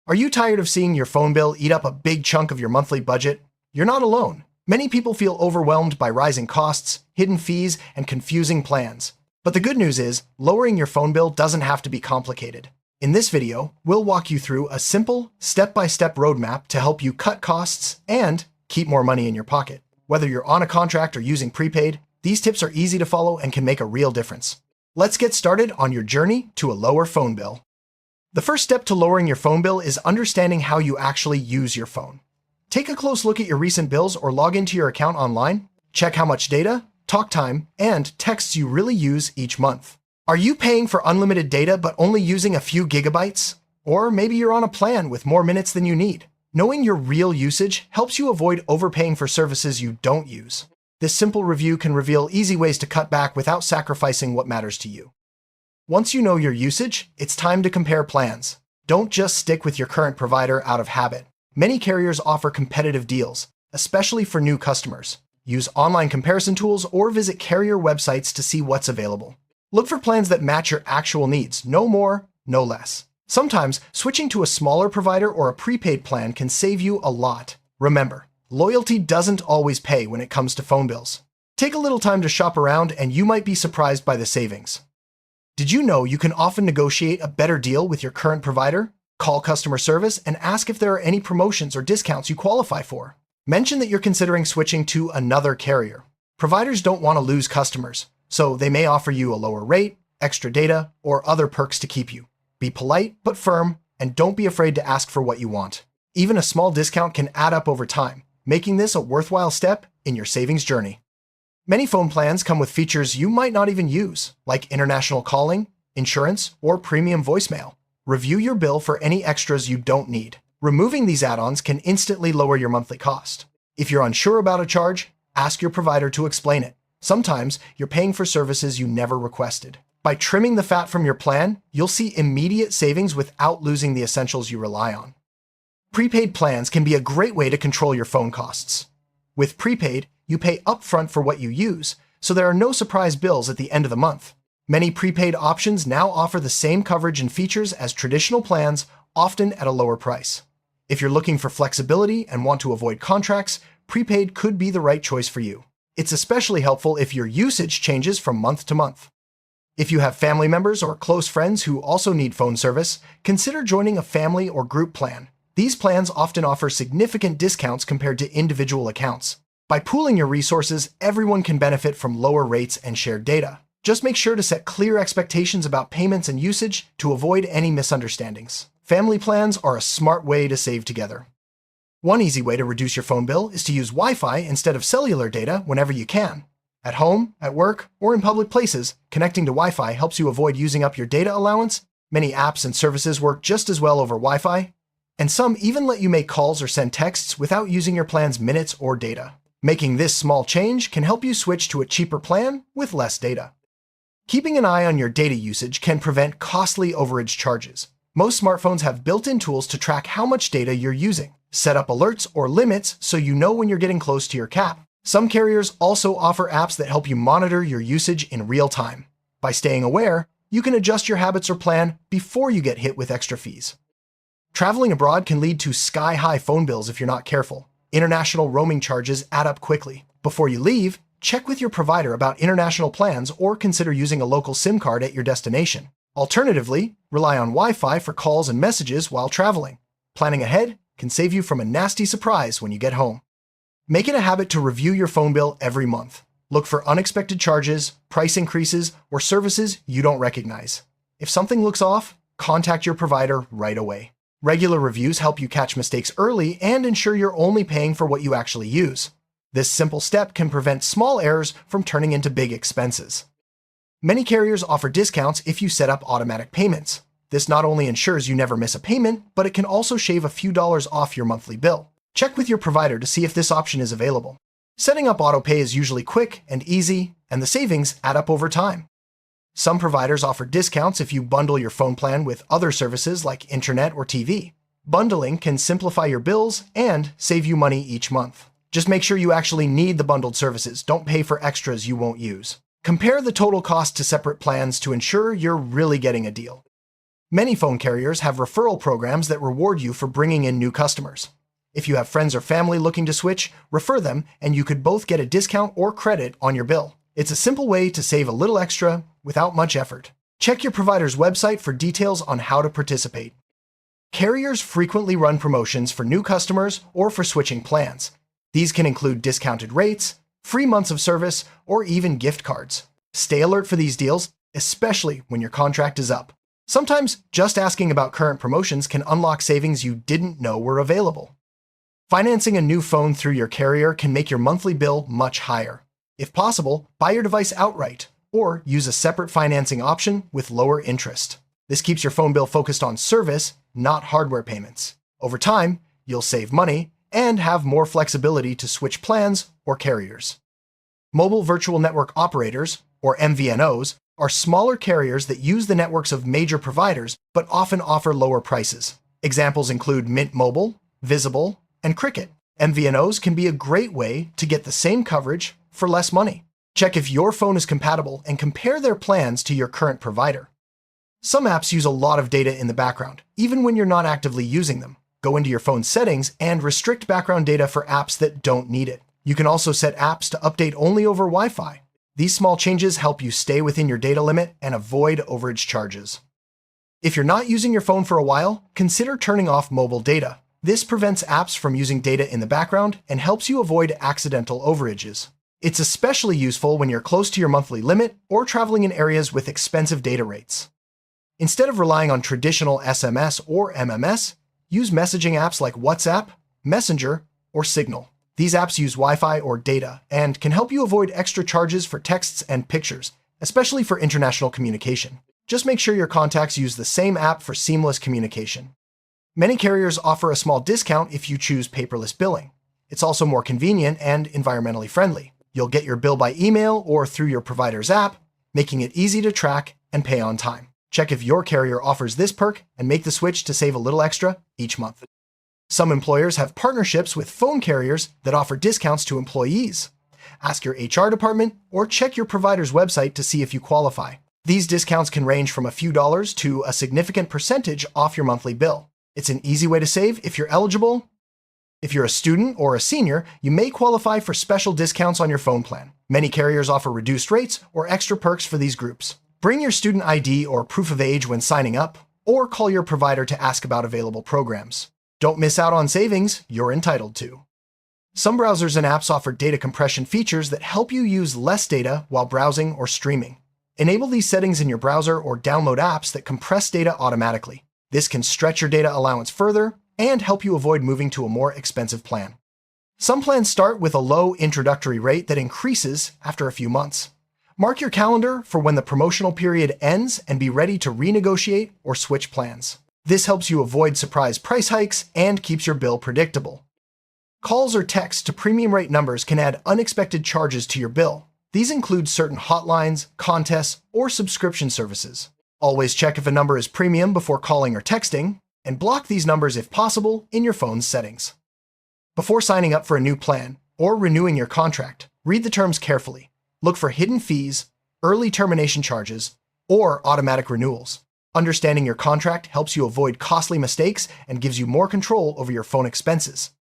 Are you tired of seeing your phone bill eat up a big chunk of your monthly budget? You're not alone. Many people feel overwhelmed by rising costs, hidden fees, and confusing plans. But the good news is, lowering your phone bill doesn't have to be complicated. In this video, we'll walk you through a simple, step-by-step roadmap to help you cut costs and keep more money in your pocket. Whether you're on a contract or using prepaid, these tips are easy to follow and can make a real difference. Let's get started on your journey to a lower phone bill. The first step to lowering your phone bill is understanding how you actually use your phone. Take a close look at your recent bills or log into your account online. Check how much data, talk time, and texts you really use each month. Are you paying for unlimited data but only using a few gigabytes? Or maybe you're on a plan with more minutes than you need. Knowing your real usage helps you avoid overpaying for services you don't use. This simple review can reveal easy ways to cut back without sacrificing what matters to you. Once you know your usage, it's time to compare plans. Don't just stick with your current provider out of habit. Many carriers offer competitive deals, especially for new customers. Use online comparison tools or visit carrier websites to see what's available. Look for plans that match your actual needs, no more, no less. Sometimes, switching to a smaller provider or a prepaid plan can save you a lot. Remember, loyalty doesn't always pay when it comes to phone bills. Take a little time to shop around and you might be surprised by the savings. Did you know you can often negotiate a better deal with your current provider? Call customer service and ask if there are any promotions or discounts you qualify for. Mention that you're considering switching to another carrier. Providers don't want to lose customers, so they may offer you a lower rate, extra data, or other perks to keep you. Be polite but firm, and don't be afraid to ask for what you want. Even a small discount can add up over time, making this a worthwhile step in your savings journey. Many phone plans come with features you might not even use, like international calling, insurance, or premium voicemail. Review your bill for any extras you don't need. Removing these add-ons can instantly lower your monthly cost. If you're unsure about a charge, ask your provider to explain it. Sometimes you're paying for services you never requested. By trimming the fat from your plan, you'll see immediate savings without losing the essentials you rely on. Prepaid plans can be a great way to control your phone costs. With prepaid, you pay upfront for what you use, so there are no surprise bills at the end of the month. Many prepaid options now offer the same coverage and features as traditional plans, often at a lower price. If you're looking for flexibility and want to avoid contracts, prepaid could be the right choice for you. It's especially helpful if your usage changes from month to month. If you have family members or close friends who also need phone service, consider joining a family or group plan. These plans often offer significant discounts compared to individual accounts. By pooling your resources, everyone can benefit from lower rates and shared data. Just make sure to set clear expectations about payments and usage to avoid any misunderstandings. Family plans are a smart way to save together. One easy way to reduce your phone bill is to use Wi-Fi instead of cellular data whenever you can. At home, at work, or in public places, connecting to Wi-Fi helps you avoid using up your data allowance. Many apps and services work just as well over Wi-Fi, and some even let you make calls or send texts without using your plan's minutes or data. Making this small change can help you switch to a cheaper plan with less data. Keeping an eye on your data usage can prevent costly overage charges. Most smartphones have built-in tools to track how much data you're using. Set up alerts or limits so you know when you're getting close to your cap. Some carriers also offer apps that help you monitor your usage in real time. By staying aware, you can adjust your habits or plan before you get hit with extra fees. Traveling abroad can lead to sky-high phone bills if you're not careful. International roaming charges add up quickly. Before you leave, check with your provider about international plans or consider using a local SIM card at your destination. Alternatively, rely on Wi-Fi for calls and messages while traveling. Planning ahead can save you from a nasty surprise when you get home. Make it a habit to review your phone bill every month. Look for unexpected charges, price increases, or services you don't recognize. If something looks off, contact your provider right away. Regular reviews help you catch mistakes early and ensure you're only paying for what you actually use. This simple step can prevent small errors from turning into big expenses. Many carriers offer discounts if you set up automatic payments. This not only ensures you never miss a payment, but it can also shave a few dollars off your monthly bill. Check with your provider to see if this option is available. Setting up autopay is usually quick and easy, and the savings add up over time. Some providers offer discounts if you bundle your phone plan with other services like internet or TV. Bundling can simplify your bills and save you money each month. Just make sure you actually need the bundled services. Don't pay for extras you won't use. Compare the total cost to separate plans to ensure you're really getting a deal. Many phone carriers have referral programs that reward you for bringing in new customers. If you have friends or family looking to switch, refer them and you could both get a discount or credit on your bill. It's a simple way to save a little extra without much effort. Check your provider's website for details on how to participate. Carriers frequently run promotions for new customers or for switching plans. These can include discounted rates, free months of service, or even gift cards. Stay alert for these deals, especially when your contract is up. Sometimes just asking about current promotions can unlock savings you didn't know were available. Financing a new phone through your carrier can make your monthly bill much higher. If possible, buy your device outright or use a separate financing option with lower interest. This keeps your phone bill focused on service, not hardware payments. Over time, you'll save money and have more flexibility to switch plans or carriers. Mobile Virtual Network Operators, or MVNOs, are smaller carriers that use the networks of major providers but often offer lower prices. Examples include Mint Mobile, Visible, and Cricket. MVNOs can be a great way to get the same coverage for less money. Check if your phone is compatible and compare their plans to your current provider. Some apps use a lot of data in the background, even when you're not actively using them. Go into your phone's settings and restrict background data for apps that don't need it. You can also set apps to update only over Wi-Fi. These small changes help you stay within your data limit and avoid overage charges. If you're not using your phone for a while, consider turning off mobile data. This prevents apps from using data in the background and helps you avoid accidental overages. It's especially useful when you're close to your monthly limit or traveling in areas with expensive data rates. Instead of relying on traditional SMS or MMS, use messaging apps like WhatsApp, Messenger, or Signal. These apps use Wi-Fi or data and can help you avoid extra charges for texts and pictures, especially for international communication. Just make sure your contacts use the same app for seamless communication. Many carriers offer a small discount if you choose paperless billing. It's also more convenient and environmentally friendly. You'll get your bill by email or through your provider's app, making it easy to track and pay on time. Check if your carrier offers this perk and make the switch to save a little extra each month. Some employers have partnerships with phone carriers that offer discounts to employees. Ask your HR department or check your provider's website to see if you qualify. These discounts can range from a few dollars to a significant percentage off your monthly bill. It's an easy way to save if you're eligible. If you're a student or a senior, you may qualify for special discounts on your phone plan. Many carriers offer reduced rates or extra perks for these groups. Bring your student ID or proof of age when signing up, or call your provider to ask about available programs. Don't miss out on savings you're entitled to. Some browsers and apps offer data compression features that help you use less data while browsing or streaming. Enable these settings in your browser or download apps that compress data automatically. This can stretch your data allowance further and help you avoid moving to a more expensive plan. Some plans start with a low introductory rate that increases after a few months. Mark your calendar for when the promotional period ends and be ready to renegotiate or switch plans. This helps you avoid surprise price hikes and keeps your bill predictable. Calls or texts to premium rate numbers can add unexpected charges to your bill. These include certain hotlines, contests, or subscription services. Always check if a number is premium before calling or texting, and block these numbers if possible in your phone's settings. Before signing up for a new plan or renewing your contract, read the terms carefully. Look for hidden fees, early termination charges, or automatic renewals. Understanding your contract helps you avoid costly mistakes and gives you more control over your phone expenses.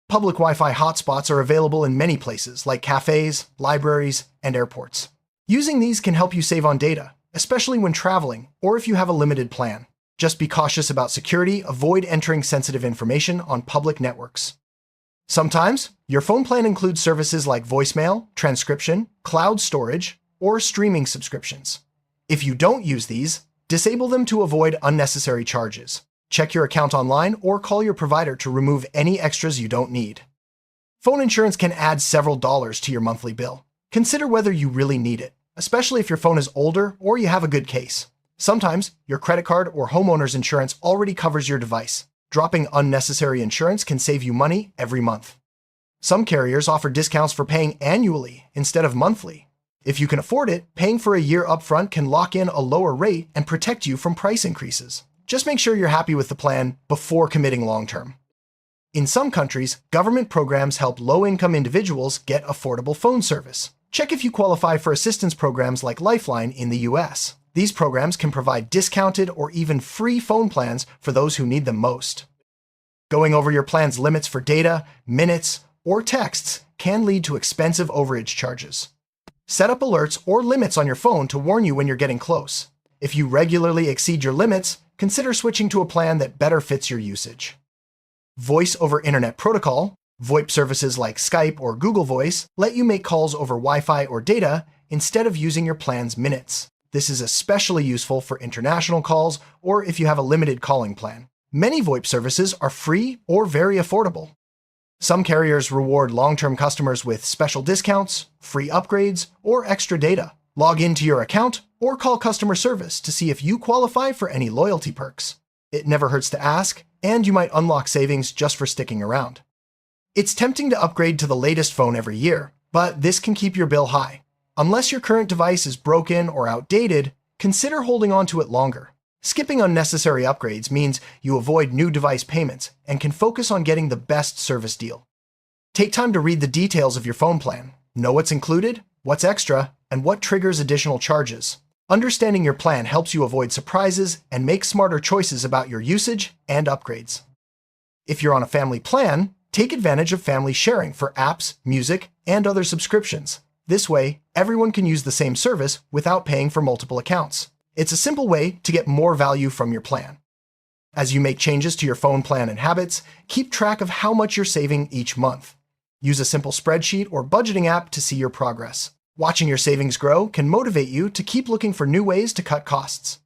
Public Wi-Fi hotspots are available in many places, like cafes, libraries, and airports. Using these can help you save on data, especially when traveling or if you have a limited plan. Just be cautious about security, avoid entering sensitive information on public networks. Sometimes, your phone plan includes services like voicemail, transcription, cloud storage, or streaming subscriptions. If you don't use these, disable them to avoid unnecessary charges. Check your account online or call your provider to remove any extras you don't need. Phone insurance can add several dollars to your monthly bill. Consider whether you really need it, especially if your phone is older or you have a good case. Sometimes, your credit card or homeowner's insurance already covers your device. Dropping unnecessary insurance can save you money every month. Some carriers offer discounts for paying annually instead of monthly. If you can afford it, paying for a year upfront can lock in a lower rate and protect you from price increases. Just make sure you're happy with the plan before committing long-term. In some countries, government programs help low-income individuals get affordable phone service. Check if you qualify for assistance programs like Lifeline in the US. These programs can provide discounted or even free phone plans for those who need them most. Going over your plan's limits for data, minutes, or texts can lead to expensive overage charges. Set up alerts or limits on your phone to warn you when you're getting close. If you regularly exceed your limits, consider switching to a plan that better fits your usage. Voice over Internet Protocol, VoIP services like Skype or Google Voice, let you make calls over Wi-Fi or data instead of using your plan's minutes. This is especially useful for international calls or if you have a limited calling plan. Many VoIP services are free or very affordable. Some carriers reward long-term customers with special discounts, free upgrades, or extra data. Log into your account or call customer service to see if you qualify for any loyalty perks. It never hurts to ask, and you might unlock savings just for sticking around. It's tempting to upgrade to the latest phone every year, but this can keep your bill high. Unless your current device is broken or outdated, consider holding on to it longer. Skipping unnecessary upgrades means you avoid new device payments and can focus on getting the best service deal. Take time to read the details of your phone plan. Know what's included, what's extra, and what triggers additional charges. Understanding your plan helps you avoid surprises and make smarter choices about your usage and upgrades. If you're on a family plan, take advantage of family sharing for apps, music, and other subscriptions. This way, everyone can use the same service without paying for multiple accounts. It's a simple way to get more value from your plan. As you make changes to your phone plan and habits, keep track of how much you're saving each month. Use a simple spreadsheet or budgeting app to see your progress. Watching your savings grow can motivate you to keep looking for new ways to cut costs.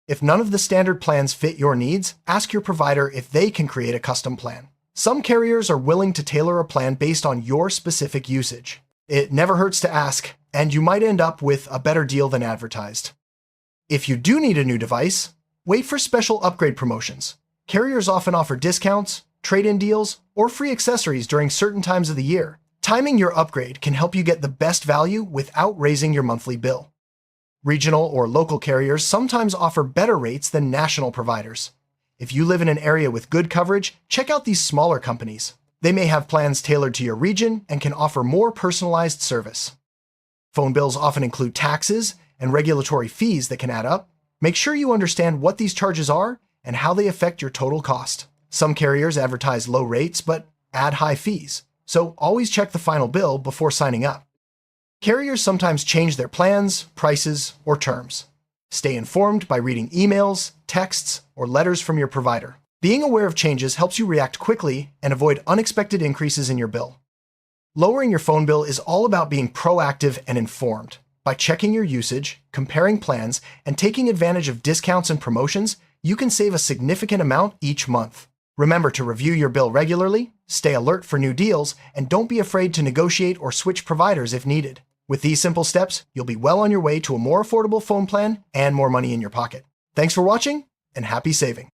If none of the standard plans fit your needs, ask your provider if they can create a custom plan. Some carriers are willing to tailor a plan based on your specific usage. It never hurts to ask, and you might end up with a better deal than advertised. If you do need a new device, wait for special upgrade promotions. Carriers often offer discounts, trade-in deals, or free accessories during certain times of the year. Timing your upgrade can help you get the best value without raising your monthly bill. Regional or local carriers sometimes offer better rates than national providers. If you live in an area with good coverage, check out these smaller companies. They may have plans tailored to your region and can offer more personalized service. Phone bills often include taxes and regulatory fees that can add up. Make sure you understand what these charges are and how they affect your total cost. Some carriers advertise low rates but add high fees, so always check the final bill before signing up. Carriers sometimes change their plans, prices, or terms. Stay informed by reading emails, texts, or letters from your provider. Being aware of changes helps you react quickly and avoid unexpected increases in your bill. Lowering your phone bill is all about being proactive and informed. By checking your usage, comparing plans, and taking advantage of discounts and promotions, you can save a significant amount each month. Remember to review your bill regularly, stay alert for new deals, and don't be afraid to negotiate or switch providers if needed. With these simple steps, you'll be well on your way to a more affordable phone plan and more money in your pocket. Thanks for watching, and happy saving.